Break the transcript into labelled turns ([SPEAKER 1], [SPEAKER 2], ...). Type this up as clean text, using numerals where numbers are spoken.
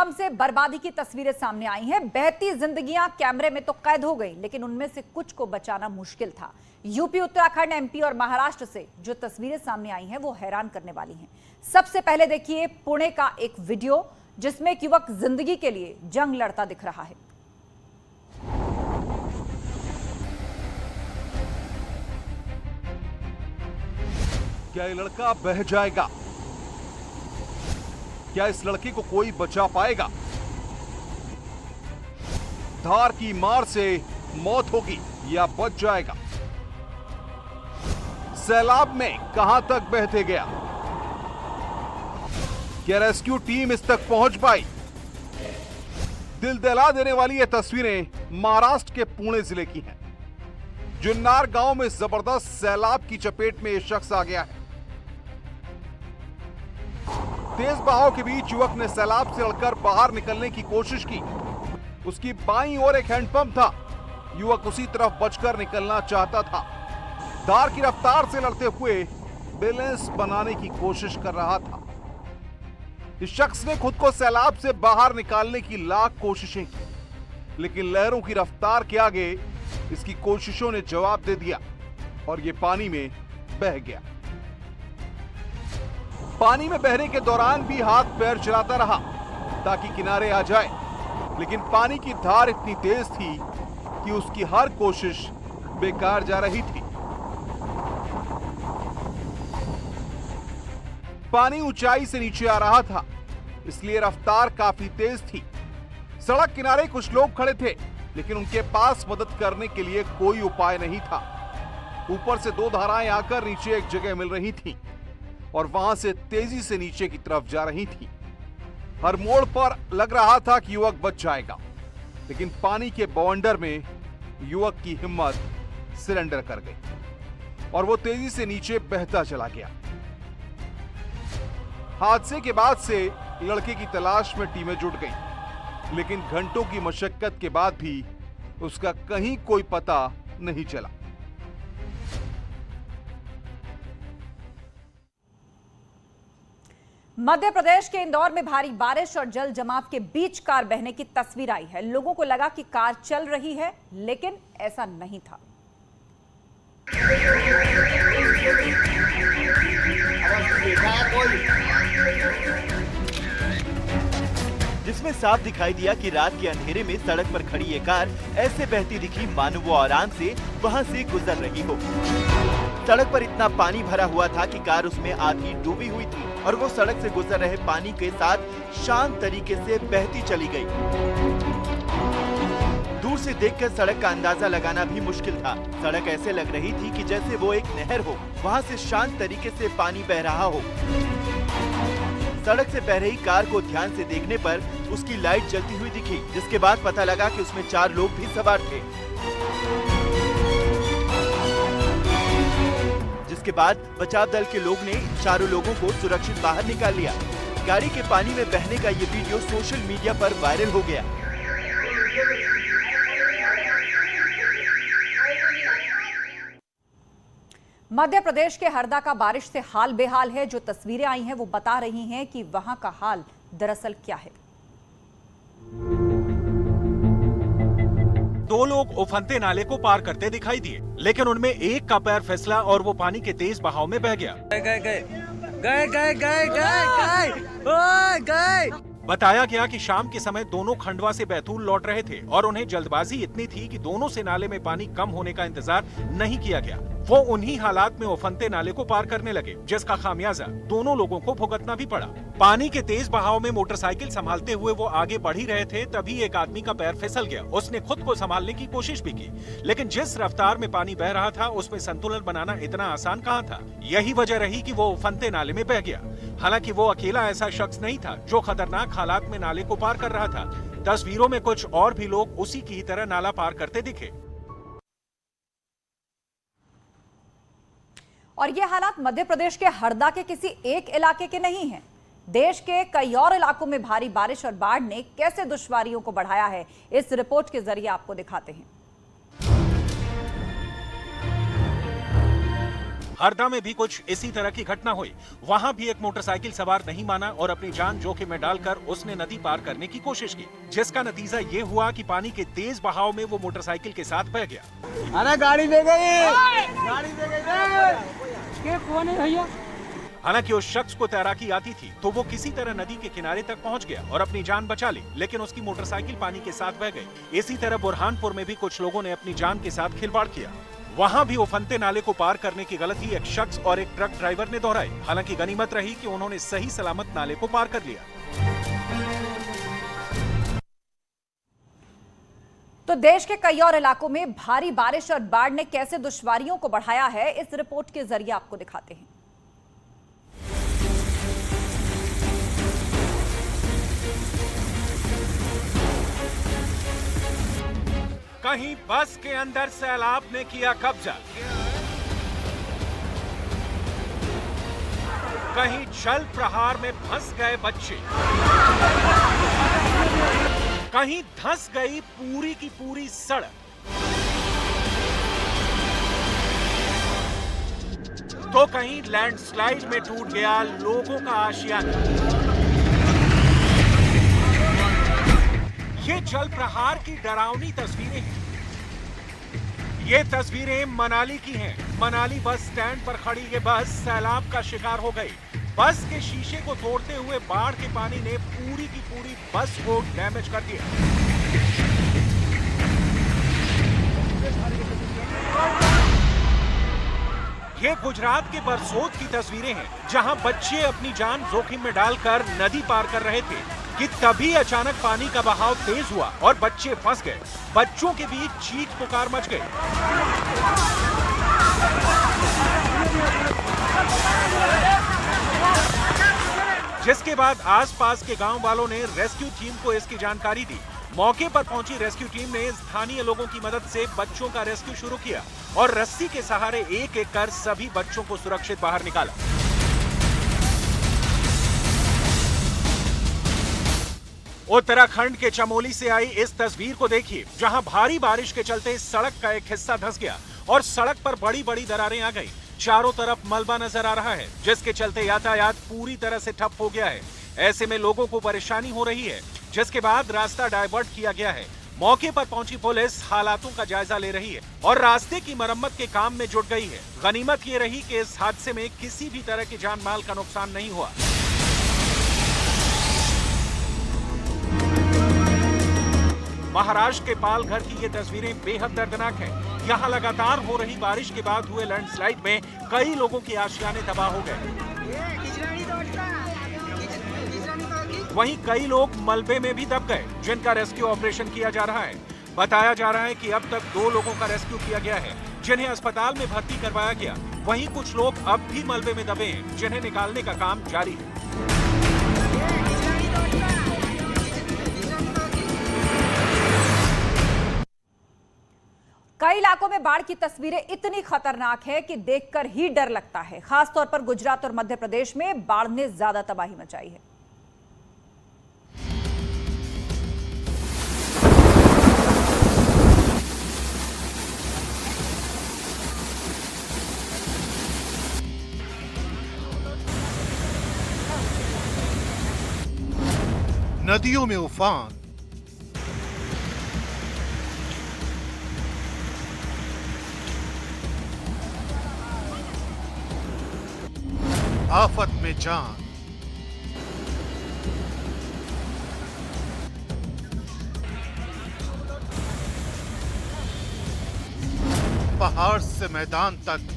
[SPEAKER 1] बेलगाम से बर्बादी की तस्वीरें सामने आई हैं। बहती जिंदगियां कैमरे में तो कैद हो गई, लेकिन उनमें से कुछ को बचाना मुश्किल था। यूपी, उत्तराखंड, एमपी और महाराष्ट्र से जो तस्वीरें सामने आई हैं वो हैरान करने वाली हैं। सबसे पहले देखिए पुणे का एक वीडियो जिसमें एक युवक जिंदगी के लिए जंग लड़ता दिख रहा है।
[SPEAKER 2] क्या ये लड़का बह जाएगा? क्या इस लड़के को कोई बचा पाएगा? धार की मार से मौत होगी या बच जाएगा? सैलाब में कहां तक बहते गया? क्या रेस्क्यू टीम इस तक पहुंच पाई? दिल दहला देने वाली ये तस्वीरें महाराष्ट्र के पुणे जिले की हैं। जुन्नार गांव में जबरदस्त सैलाब की चपेट में यह शख्स आ गया है। तेज बहाव के बीच युवक ने सैलाब से लड़कर बाहर निकलने की कोशिश की। उसकी बाईं ओर एक हैंडपंप था। युवक उसी तरफ बचकर निकलना चाहता था। धार की रफ्तार से लड़ते हुए बैलेंस बनाने की कोशिश कर रहा था। इस शख्स ने खुद को सैलाब से बाहर निकालने की लाख कोशिशें की, लेकिन लहरों की रफ्तार के आगे इसकी कोशिशों ने जवाब दे दिया और ये पानी में बह गया। पानी में बहने के दौरान भी हाथ पैर चलाता रहा ताकि किनारे आ जाए, लेकिन पानी की धार इतनी तेज थी कि उसकी हर कोशिश बेकार जा रही थी। पानी ऊंचाई से नीचे आ रहा था, इसलिए रफ्तार काफी तेज थी। सड़क किनारे कुछ लोग खड़े थे, लेकिन उनके पास मदद करने के लिए कोई उपाय नहीं था। ऊपर से दो धाराएं आकर नीचे एक जगह मिल रही थीं और वहां से तेजी से नीचे की तरफ जा रही थी। हर मोड़ पर लग रहा था कि युवक बच जाएगा, लेकिन पानी के बवंडर में युवक की हिम्मत सिलेंडर कर गई और वो तेजी से नीचे बहता चला गया। हादसे के बाद से लड़के की तलाश में टीमें जुट गईं, लेकिन घंटों की मशक्कत के बाद भी उसका कहीं कोई पता नहीं चला।
[SPEAKER 1] मध्य प्रदेश के इंदौर में भारी बारिश और जल जमाव के बीच कार बहने की तस्वीर आई है। लोगों को लगा कि कार चल रही है, लेकिन ऐसा नहीं था।
[SPEAKER 3] जिसमें साफ दिखाई दिया कि रात के अंधेरे में सड़क पर खड़ी ये कार ऐसे बहती दिखी मानो वो आराम से वहां से गुजर रही हो। सड़क पर इतना पानी भरा हुआ था कि कार उसमें आधी डूबी हुई थी और वो सड़क से गुजर रहे पानी के साथ शांत तरीके से बहती चली गई। दूर से देखकर सड़क का अंदाजा लगाना भी मुश्किल था। सड़क ऐसे लग रही थी कि जैसे वो एक नहर हो, वहाँ से शांत तरीके से पानी बह रहा हो। सड़क से बह रही कार को ध्यान से देखने पर उसकी लाइट जलती हुई दिखी, जिसके बाद पता लगा कि उसमें 4 लोग भी सवार थे। जिसके बाद बचाव दल के लोग ने चारों लोगों को सुरक्षित बाहर निकाल लिया। गाड़ी के पानी में बहने का ये वीडियो सोशल मीडिया पर वायरल हो गया।
[SPEAKER 1] मध्य प्रदेश के हरदा का बारिश से हाल बेहाल है। जो तस्वीरें आई हैं वो बता रही हैं कि वहां का हाल दरअसल क्या है।
[SPEAKER 4] 2 लोग उफनते नाले को पार करते दिखाई दिए, लेकिन उनमें एक का पैर फिसला और वो पानी के तेज बहाव में बह गया। बताया गया कि शाम के समय दोनों खंडवा से बैतूल लौट रहे थे और उन्हें जल्दबाजी इतनी थी कि दोनों से नाले में पानी कम होने का इंतजार नहीं किया गया। वो उन्हीं हालात में उफनते नाले को पार करने लगे, जिसका खामियाजा दोनों लोगों को भुगतना भी पड़ा। पानी के तेज बहाव में मोटरसाइकिल संभालते हुए वो आगे बढ़ ही रहे थे, तभी एक आदमी का पैर फिसल गया। उसने खुद को संभालने की कोशिश भी की, लेकिन जिस रफ्तार में पानी बह रहा था उसमें संतुलन बनाना इतना आसान कहाँ था। यही वजह रही कि वो उफनते नाले में बह गया। हालांकि वो अकेला ऐसा शख्स नहीं था जो खतरनाक हालात में नाले को पार कर रहा था। तस्वीरों में कुछ और भी लोग उसी की तरह नाला पार करते दिखे।
[SPEAKER 1] और ये हालात मध्य प्रदेश के हरदा के किसी एक इलाके के नहीं हैं। देश के कई और इलाकों में भारी बारिश और बाढ़ ने कैसे दुश्वारियों को बढ़ाया है, इस रिपोर्ट के जरिए आपको दिखाते हैं।
[SPEAKER 4] हरदा में भी कुछ इसी तरह की घटना हुई। वहां भी एक मोटरसाइकिल सवार नहीं माना और अपनी जान जोखिम में डालकर उसने नदी पार करने की कोशिश की, जिसका नतीजा ये हुआ कि पानी के तेज बहाव में वो मोटरसाइकिल के साथ बह गया।
[SPEAKER 5] अरे गाड़ी ले गई, गाड़ी ले गई। कौन है भैया?
[SPEAKER 4] हालांकि उस शख्स को तैराकी आती थी तो वो किसी तरह नदी के किनारे तक पहुंच गया और अपनी जान बचा ली, लेकिन उसकी मोटरसाइकिल पानी के साथ बह गई। इसी तरह बुरहानपुर में भी कुछ लोगों ने अपनी जान के साथ खिलवाड़ किया। वहां भी उफनते नाले को पार करने की गलती एक शख्स और एक ट्रक ड्राइवर ने दोहराई। हालांकि गनीमत रही कि उन्होंने सही सलामत नाले को पार कर लिया।
[SPEAKER 1] तो देश के कई और इलाकों में भारी बारिश और बाढ़ ने कैसे दुश्वारियों को बढ़ाया है, इस रिपोर्ट के जरिए आपको दिखाते हैं।
[SPEAKER 4] कहीं बस के अंदर सैलाब ने किया कब्जा, कहीं जल प्रहार में फंस गए बच्चे, कहीं धंस गई पूरी की पूरी सड़क, तो कहीं लैंडस्लाइड में टूट गया लोगों का आशियाना। ये जल प्रहार की डरावनी तस्वीरें हैं। ये तस्वीरें मनाली की हैं। मनाली बस स्टैंड पर खड़ी ये बस सैलाब का शिकार हो गई। बस के शीशे को तोड़ते हुए बाढ़ के पानी ने पूरी की पूरी बस को डैमेज कर दिया। ये गुजरात के बरसोत की तस्वीरें हैं, जहां बच्चे अपनी जान जोखिम में डालकर नदी पार कर रहे थे कि तभी अचानक पानी का बहाव तेज हुआ और बच्चे फंस गए। बच्चों के बीच चीख पुकार मच गई। जिसके बाद आसपास के गांव वालों ने रेस्क्यू टीम को इसकी जानकारी दी। मौके पर पहुंची रेस्क्यू टीम ने स्थानीय लोगों की मदद से बच्चों का रेस्क्यू शुरू किया और रस्सी के सहारे एक एक कर सभी बच्चों को सुरक्षित बाहर निकाला। उत्तराखंड के चमोली से आई इस तस्वीर को देखिए, जहां भारी बारिश के चलते सड़क का एक हिस्सा धंस गया और सड़क पर बड़ी बड़ी दरारें आ गई। चारों तरफ मलबा नजर आ रहा है, जिसके चलते यातायात पूरी तरह से ठप हो गया है। ऐसे में लोगों को परेशानी हो रही है, जिसके बाद रास्ता डायवर्ट किया गया है। मौके पर पहुंची पुलिस हालातों का जायजा ले रही है और रास्ते की मरम्मत के काम में जुट गई है। गनीमत ये रही कि इस हादसे में किसी भी तरह की जान माल का नुकसान नहीं हुआ। महाराष्ट्र के पालघर की ये तस्वीरें बेहद दर्दनाक हैं। यहाँ लगातार हो रही बारिश के बाद हुए लैंडस्लाइड में कई लोगों के आशियाने तबाह हो गए। वहीं कई लोग मलबे में भी दब गए, जिनका रेस्क्यू ऑपरेशन किया जा रहा है। बताया जा रहा है कि अब तक 2 लोगों का रेस्क्यू किया गया है, जिन्हें अस्पताल में भर्ती करवाया गया। वहीं कुछ लोग अब भी मलबे में दबे हैं, जिन्हें निकालने का काम जारी है।
[SPEAKER 1] कई इलाकों में बाढ़ की तस्वीरें इतनी खतरनाक है कि देखकर ही डर लगता है। खासतौर पर गुजरात और मध्य प्रदेश में बाढ़ ने ज्यादा तबाही मचाई है।
[SPEAKER 6] नदियों में उफान, आफत में जान, पहाड़ से मैदान तक